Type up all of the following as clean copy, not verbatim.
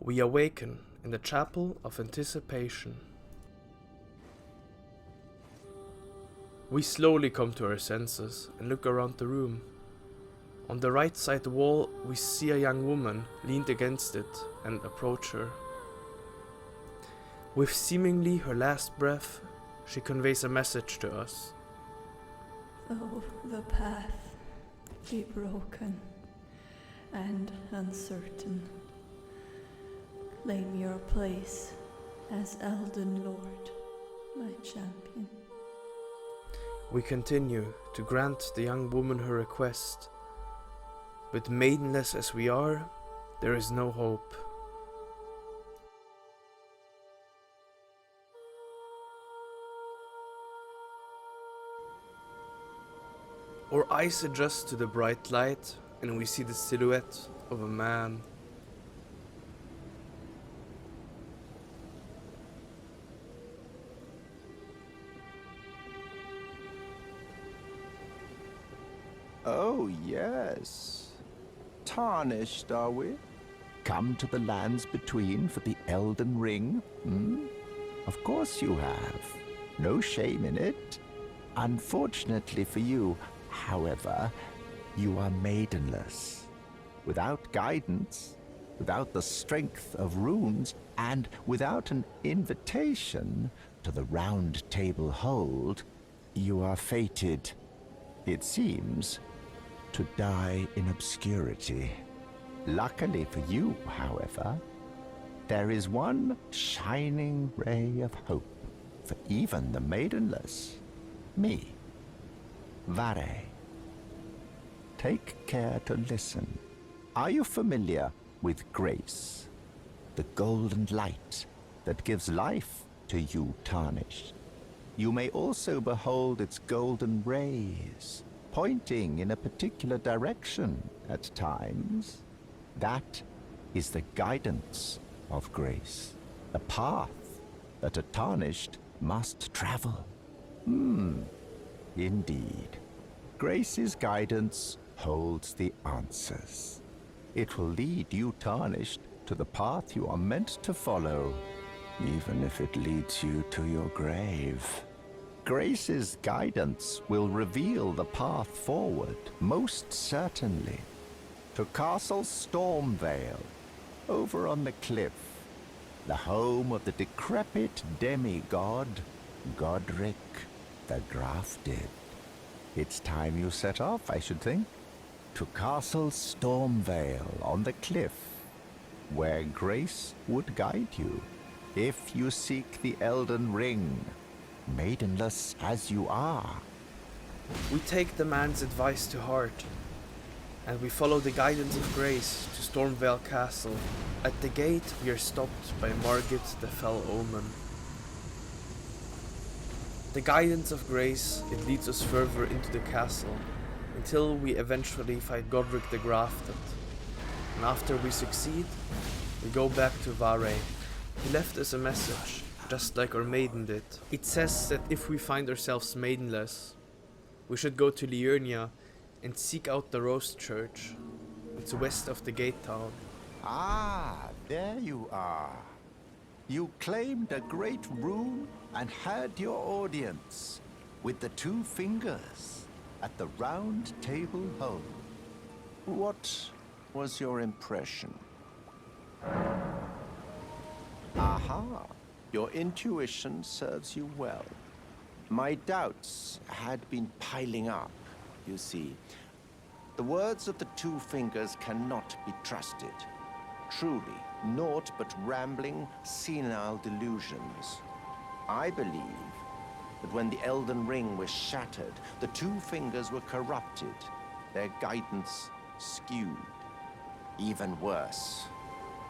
We awaken in the Chapel of Anticipation. We slowly come to our senses and look around the room. On the right side wall, we see a young woman leaned against it and approach her. With seemingly her last breath, she conveys a message to us. Though the path be broken and uncertain, claim your place as Elden Lord, my champion. We continue to grant the young woman her request, but maidenless as we are, there is no hope. Our eyes adjust to the bright light and we see the silhouette of a man. Oh, yes. Tarnished, are we? Come to the lands between for the Eldenring, hmm? Of course you have. No shame in it. Unfortunately for you, however, you are maidenless. Without guidance, without the strength of runes, and without an invitation to the Round Table Hold, you are fated, it seems, to die in obscurity. Luckily for you, however, there is one shining ray of hope for even the maidenless. Me, Varre. Take care to listen. Are you familiar with grace? The golden light that gives life to you tarnished. You may also behold its golden rays, pointing in a particular direction at times. That is the guidance of grace, the path that a tarnished must travel. Indeed. Grace's guidance holds the answers. It will lead you tarnished to the path you are meant to follow, even if it leads you to your grave. Grace's guidance will reveal the path forward, most certainly, to Castle Stormvale, over on the cliff, the home of the decrepit demigod, Godric the Grafted. It's time you set off, I should think, to Castle Stormvale on the cliff, where Grace would guide you, if you seek the Elden Ring, maidenless as you are. We take the man's advice to heart, and we follow the guidance of Grace to Stormvale Castle. At the gate, we are stopped by Margit the Fell Omen. The guidance of Grace, it leads us further into the castle, until we eventually fight Godric the Grafted. And after we succeed, we go back to Varré. He left us a message, just like our maiden did. It says that if we find ourselves maidenless, we should go to Liurnia and seek out the Rose Church. It's west of the gate town. Ah, there you are. You claimed a great rune and had your audience with the two fingers at the Round Table Hold. What was your impression? Aha, your intuition serves you well. My doubts had been piling up, you see. The words of the two fingers cannot be trusted. Truly, naught but rambling, senile delusions. I believe that when the Elden Ring was shattered, the two fingers were corrupted, their guidance skewed. Even worse,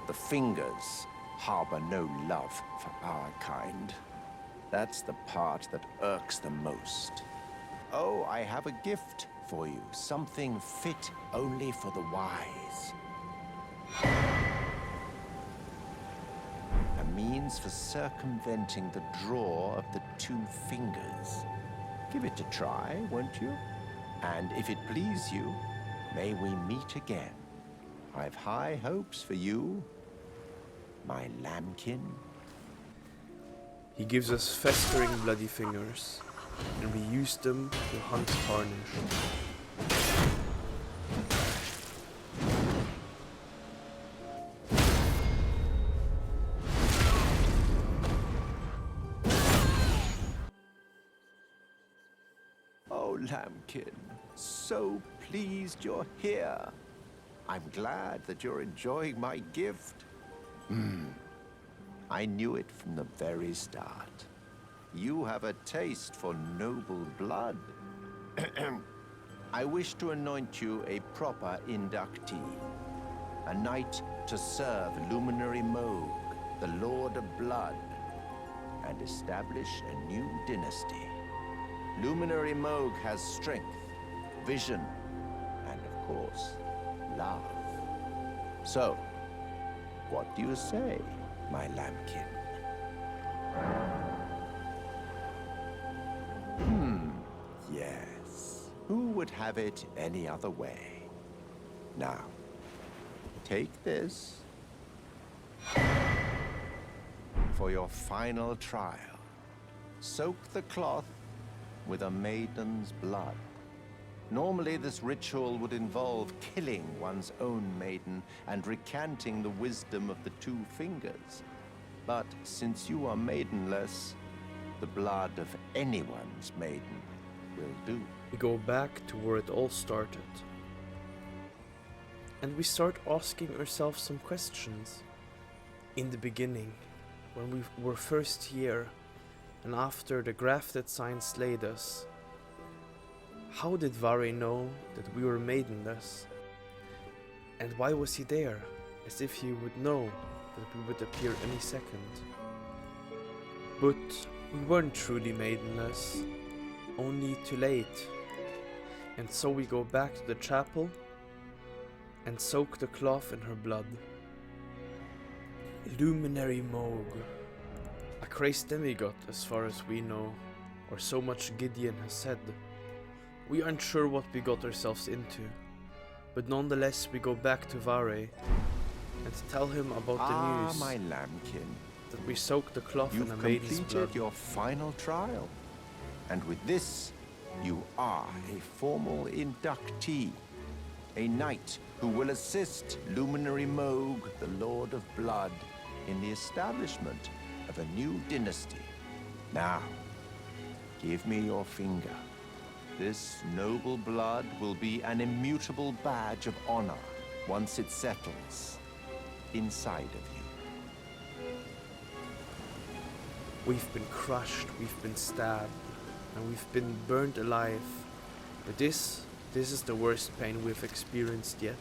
the fingers harbor no love for our kind. That's the part that irks the most. Oh, I have a gift for you, something fit only for the wise. A means for circumventing the draw of the two fingers. Give it a try, won't you? And if it please you, may we meet again. I've high hopes for you my lambkin? He gives us festering bloody fingers, and we use them to hunt tarnish. Oh, lambkin, so pleased you're here. I'm glad that you're enjoying my gift. I knew it from the very start. You have a taste for noble blood. I wish to anoint you a proper inductee. A knight to serve Luminary Moog, the Lord of Blood, and establish a new dynasty. Luminary Moog has strength, vision, and of course, love. So, what do you say, my lambkin? Yes. Who would have it any other way? Now, take this for your final trial. Soak the cloth with a maiden's blood. Normally, this ritual would involve killing one's own maiden and recanting the wisdom of the two fingers. But since you are maidenless, the blood of anyone's maiden will do. We go back to where it all started. And we start asking ourselves some questions. In the beginning, when we were first here, and after the grafted sign slayed us, how did Varré know that we were maidenless? And why was he there, as if he would know that we would appear any second? But we weren't truly maidenless, only too late. And so we go back to the chapel and soak the cloth in her blood. Luminary Moog, a crazed demigod as far as we know, or so much Gideon has said. We aren't sure what we got ourselves into, but nonetheless we go back to Varré and tell him about the news my lambkin. that we soaked the cloth in a You've maiden's blood. completed your final trial, and with this, you are a formal inductee, a knight who will assist Luminary Moog, the Lord of Blood, in the establishment of a new dynasty. Now, give me your finger. This noble blood will be an immutable badge of honor once it settles inside of you. We've been crushed, we've been stabbed, and we've been burned alive. But this is the worst pain we've experienced yet.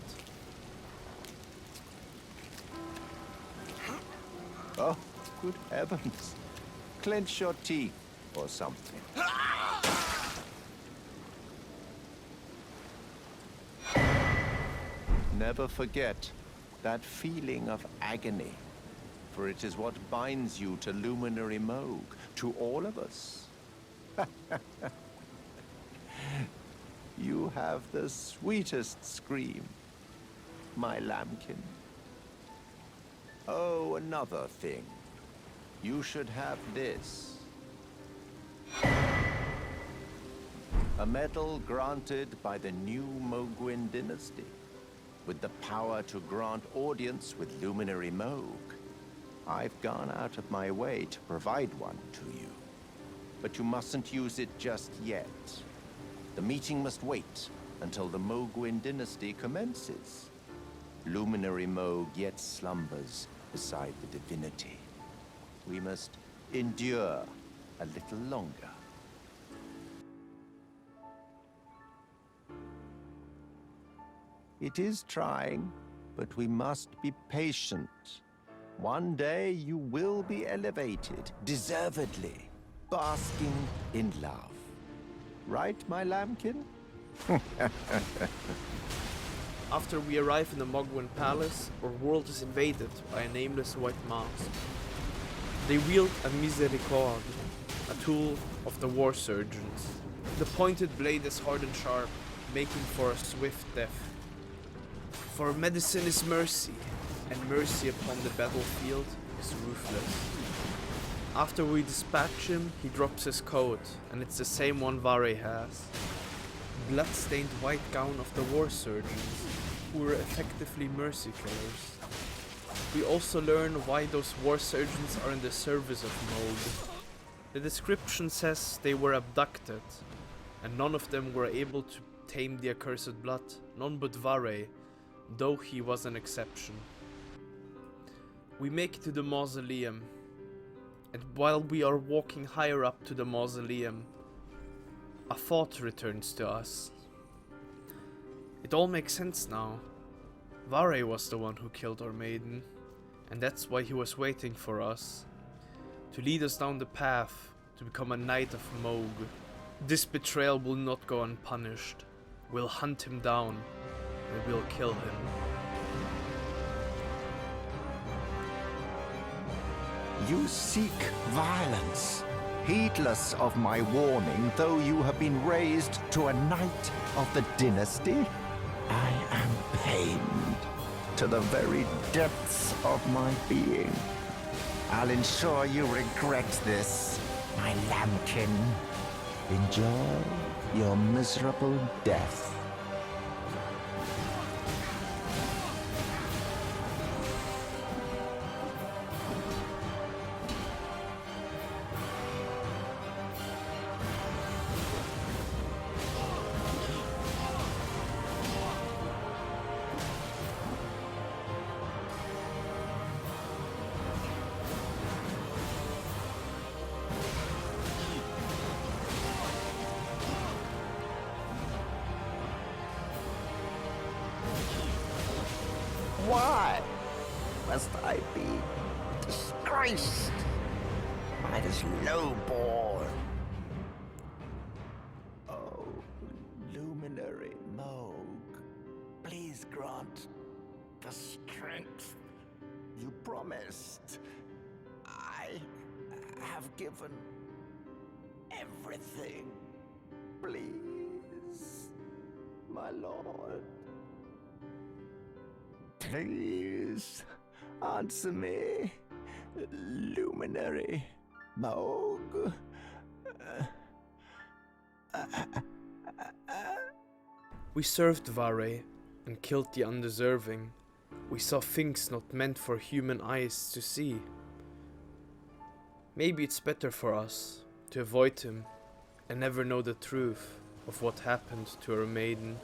Oh, good heavens. Clench your teeth or something. Never forget that feeling of agony, for it is what binds you to Luminary Moog, to all of us. You have the sweetest scream, my lambkin. Oh, another thing. You should have this. A medal granted by the new Moogwin dynasty, with the power to grant audience with Luminary Moog. I've gone out of my way to provide one to you, but you mustn't use it just yet. The meeting must wait until the Moogwin dynasty commences. Luminary Moog yet slumbers beside the divinity. We must endure a little longer. It is trying, but we must be patient. One day you will be elevated, deservedly, basking in love. Right, my lambkin? After we arrive in the Mogwin Palace, our world is invaded by a nameless white mask. They wield a Misericorde, a tool of the war surgeons. The pointed blade is hard and sharp, making for a swift death. For medicine is mercy, and mercy upon the battlefield is ruthless. After we dispatch him, he drops his coat, and it's the same one Varre has. Blood-stained white gown of the war surgeons, who were effectively mercy killers. We also learn why those war surgeons are in the service of Moog. The description says they were abducted, and none of them were able to tame the accursed blood, none but Varre, though he was an exception. We make it to the mausoleum, and while we are walking higher up to the mausoleum, a thought returns to us. It all makes sense now. Varre was the one who killed our maiden, and that's why he was waiting for us. To lead us down the path, to become a knight of Moog. This betrayal will not go unpunished. We'll hunt him down, and we'll kill him. You seek violence, heedless of my warning, though you have been raised to a knight of the dynasty. I am pained to the very depths of my being. I'll ensure you regret this, my lambkin. Enjoy your miserable death. Why must I be disgraced by this lowborn? Oh, luminary Moog, please grant the strength you promised. I have given everything. Please, my lord. Please, answer me, luminary Moog. We served Varre and killed the undeserving. We saw things not meant for human eyes to see. Maybe it's better for us to avoid him and never know the truth of what happened to our maiden.